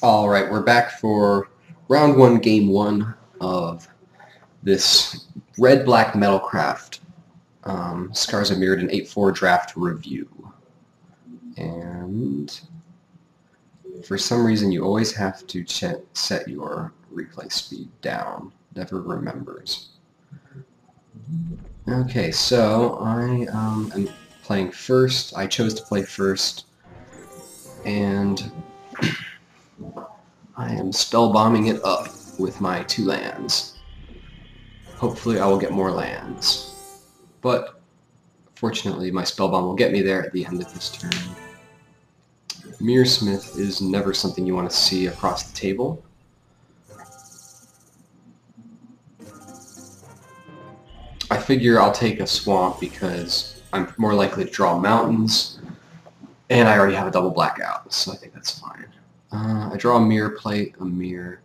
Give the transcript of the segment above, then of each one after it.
Alright, we're back for round one, game one of this red-black metalcraft Scars of Mirrodin 8.4 draft review. And for some reason you always have to set your replay speed down. Never remembers. Okay, so I am playing first. I chose to play first, and I am spell bombing it up with my 2 lands. Hopefully I will get more lands. But fortunately my spell bomb will get me there at the end of this turn. Mirrorsmith is never something you want to see across the table. I figure I'll take a swamp because I'm more likely to draw mountains, and I already have a double blackout, so I think that's fine. I draw a mirror plate, a mirror.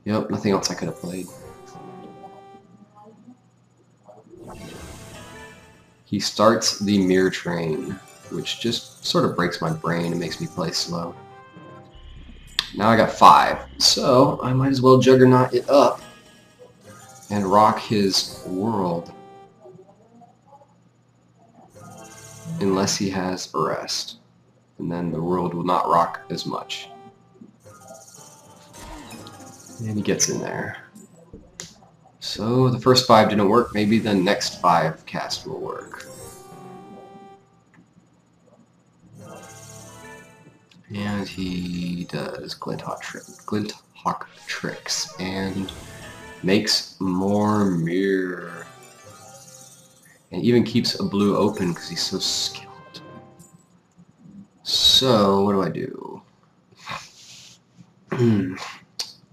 Yep, nothing else I could have played. He starts the mirror train, which just sort of breaks my brain and makes me play slow. Now I got 5, so I might as well juggernaut it up and rock his world. Unless he has arrest, and then the world will not rock as much. And he gets in there. So the first 5 didn't work, maybe the next 5 cast will work. And he does Glinthawk tricks and makes more mirror. And even keeps a blue open because he's so skilled. So what do?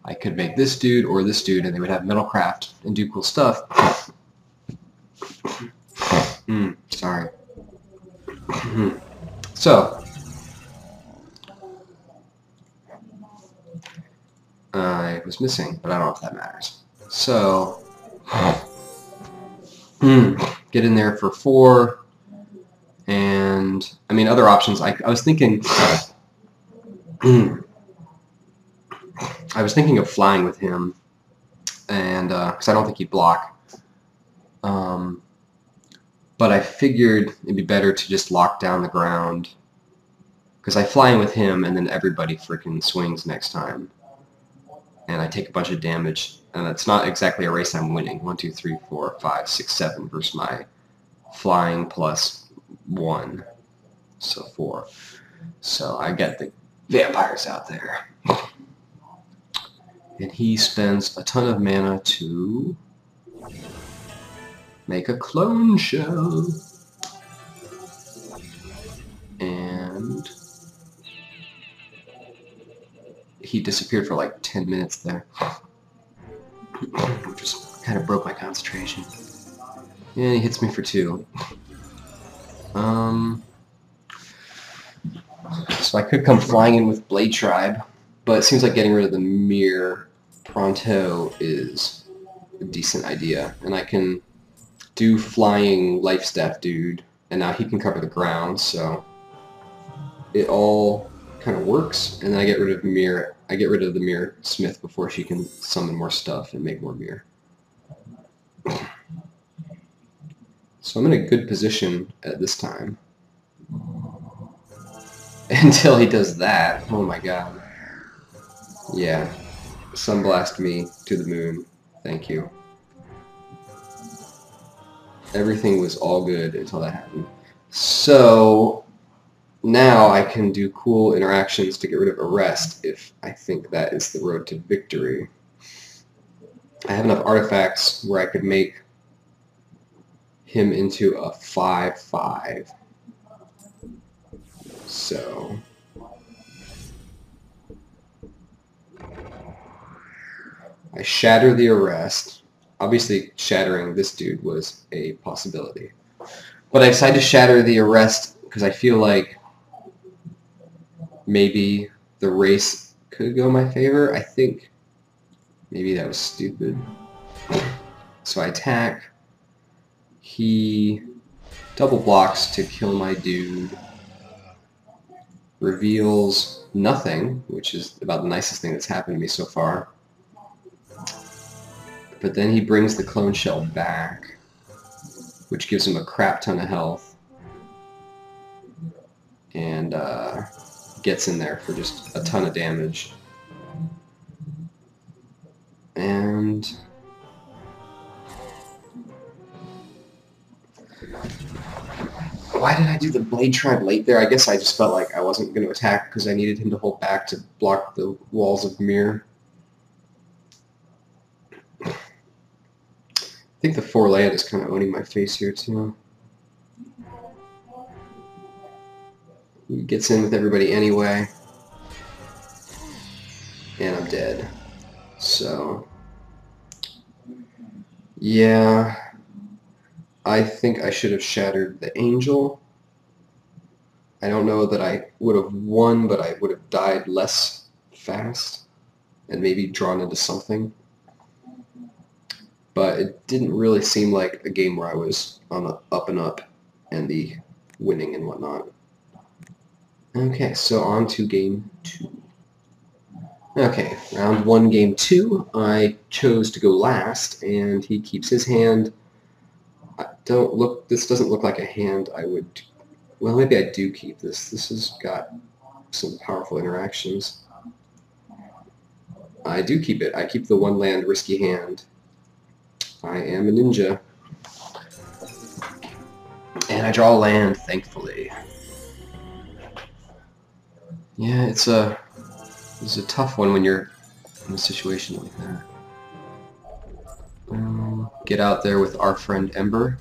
I could make this dude or this dude, and they would have metalcraft and do cool stuff. Sorry. So I was missing, but I don't know if that matters. So get in there for 4, and I mean other options. I was thinking. I was thinking of flying with him, and because I don't think he'd block. But I figured it'd be better to just lock down the ground, because I fly in with him, and then everybody freaking swings next time, and I take a bunch of damage, and it's not exactly a race I'm winning. 1, 2, 3, 4, 5, 6, 7 versus my flying plus 1, so 4. So I get the vampires out there. And he spends a ton of mana to make a clone shell. And he disappeared for like 10 minutes there. Which just kind of broke my concentration. And he hits me for 2. So I could come flying in with Blade Tribe, but it seems like getting rid of the mirror pronto is a decent idea. And I can do flying life staff dude, and now he can cover the ground, so it all kind of works. And then I get rid of mirror. I get rid of the mirror smith before she can summon more stuff and make more mirror. So I'm in a good position at this time. Until he does that. Oh my god. Yeah. Sunblast me to the moon. Thank you. Everything was all good until that happened. So now I can do cool interactions to get rid of arrest if I think that is the road to victory. I have enough artifacts where I could make him into a 5/5. So I shatter the arrest. Obviously shattering this dude was a possibility. But I decided to shatter the arrest because I feel like maybe the race could go in my favor. I think maybe that was stupid. So I attack. He double blocks to kill my dude. reveals nothing, which is about the nicest thing that's happened to me so far. But then he brings the clone shell back, which gives him a crap ton of health, and gets in there for just a ton of damage. And why did I do the Blade Tribe late there? I guess I just felt like I wasn't going to attack because I needed him to hold back to block the walls of Mir. I think the 4 land is kind of owning my face here too. He gets in with everybody anyway. And I'm dead. So, yeah, I think I should have shattered the angel. I don't know that I would have won, but I would have died less fast and maybe drawn into something. But it didn't really seem like a game where I was on the up and up and the winning and whatnot. Okay, so on to game 2. Okay, round 1, game 2. I chose to go last, and he keeps his hand. This doesn't look like a hand I would. Well, maybe I do keep this. This has got some powerful interactions. I do keep it. I keep the 1 land risky hand. I am a ninja. And I draw a land, thankfully. Yeah, it's a tough one when you're in a situation like that. Get out there with our friend Ember.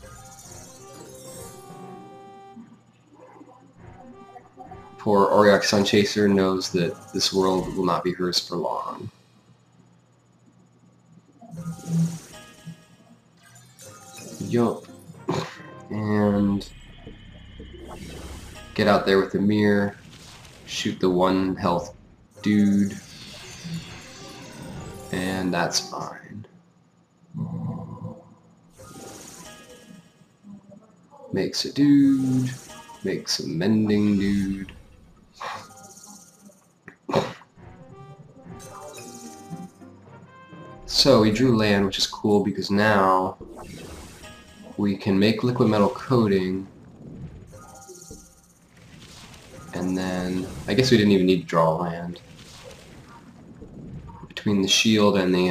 Poor Auriok Sunchaser knows that this world will not be hers for long. Yup. And get out there with the mirror. Shoot the 1 health dude. And that's fine. Makes a dude. Makes a mending dude. So we drew land, which is cool because now we can make liquid metal coating, and then I guess we didn't even need to draw land. Between the shield and the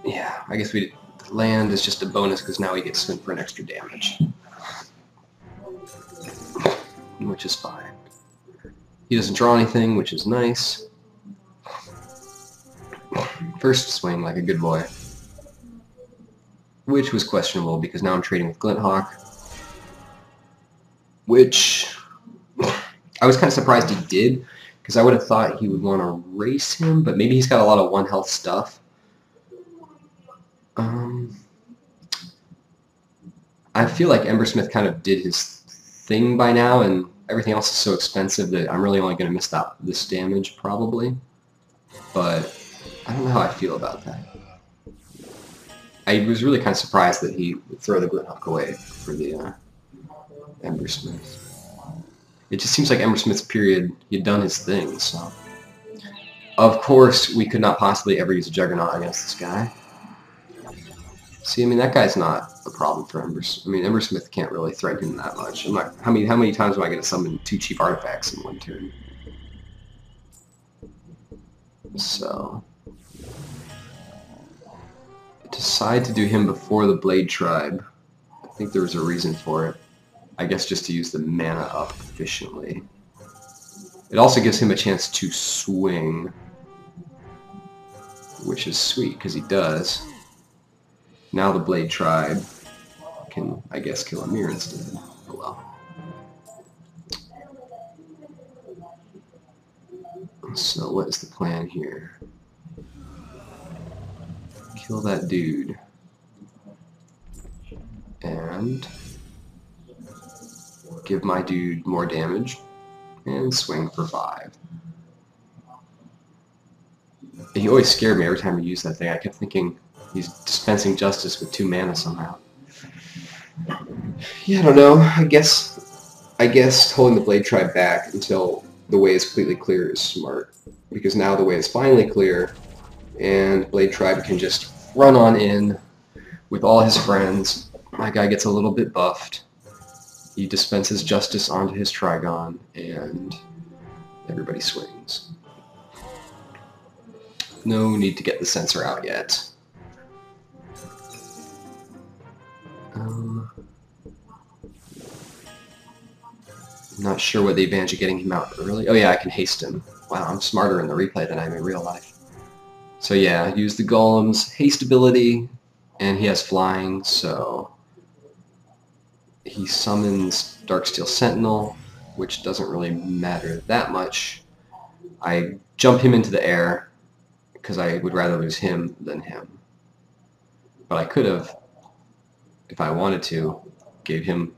yeah, I guess the land is just a bonus because now we get sent for an extra damage, which is fine. He doesn't draw anything, which is nice. First swing like a good boy. Which was questionable because now I'm trading with Glinthawk. Which I was kind of surprised he did, because I would have thought he would want to race him, but maybe he's got a lot of 1 health stuff. I feel like Embersmith kind of did his thing by now, and everything else is so expensive that I'm really only going to miss this damage, probably. But I don't know how I feel about that. I was really kind of surprised that he would throw the Glinthawk away for the Embersmith. It just seems like Embersmith's period, he'd done his thing, so. Of course, we could not possibly ever use a Juggernaut against this guy. See, I mean, that guy's not a problem for Embersmith. I mean, Embersmith can't really threaten him that much. I'm not, how many times am I going to summon 2 cheap artifacts in 1 turn? So, I decide to do him before the Blade Tribe. I think there was a reason for it. I guess just to use the mana up efficiently. It also gives him a chance to swing, which is sweet, because he does. Now the Blade Tribe can, I guess, kill a mirror instead. Oh well. So what is the plan here? Kill that dude. And give my dude more damage. And swing for 5. He always scared me every time he used that thing. I kept thinking he's dispensing justice with 2 mana somehow. Yeah, I don't know. I guess holding the Blade Tribe back until the way is completely clear is smart. Because now the way is finally clear, and Blade Tribe can just run on in with all his friends. My guy gets a little bit buffed. He dispenses justice onto his Trigon, and everybody swings. No need to get the sensor out yet. Not sure what the advantage of getting him out early. Oh yeah, I can haste him. Wow, I'm smarter in the replay than I am in real life. So yeah, use the Golem's haste ability, and he has flying, so he summons Darksteel Sentinel, which doesn't really matter that much. I jump him into the air, because I would rather lose him than him. But I could have, if I wanted to, gave him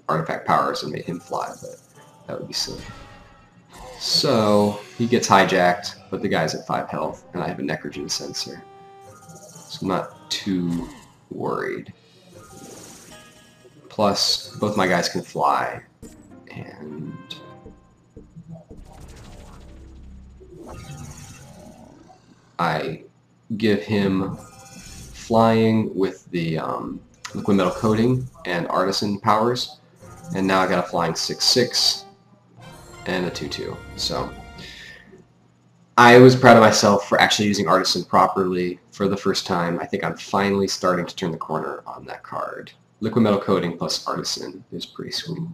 artifact powers and made him fly, but that would be silly. So he gets hijacked, but the guy's at 5 health, and I have a Necrogen sensor. So I'm not too worried. Plus, both my guys can fly, and I give him flying with the liquid metal coating and artisan powers, and now I got a flying 6/6 and a 2/2. So I was proud of myself for actually using artisan properly for the first time. I think I'm finally starting to turn the corner on that card. Liquid metal coating plus artisan is pretty sweet.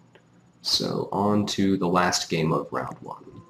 So on to the last game of round 1.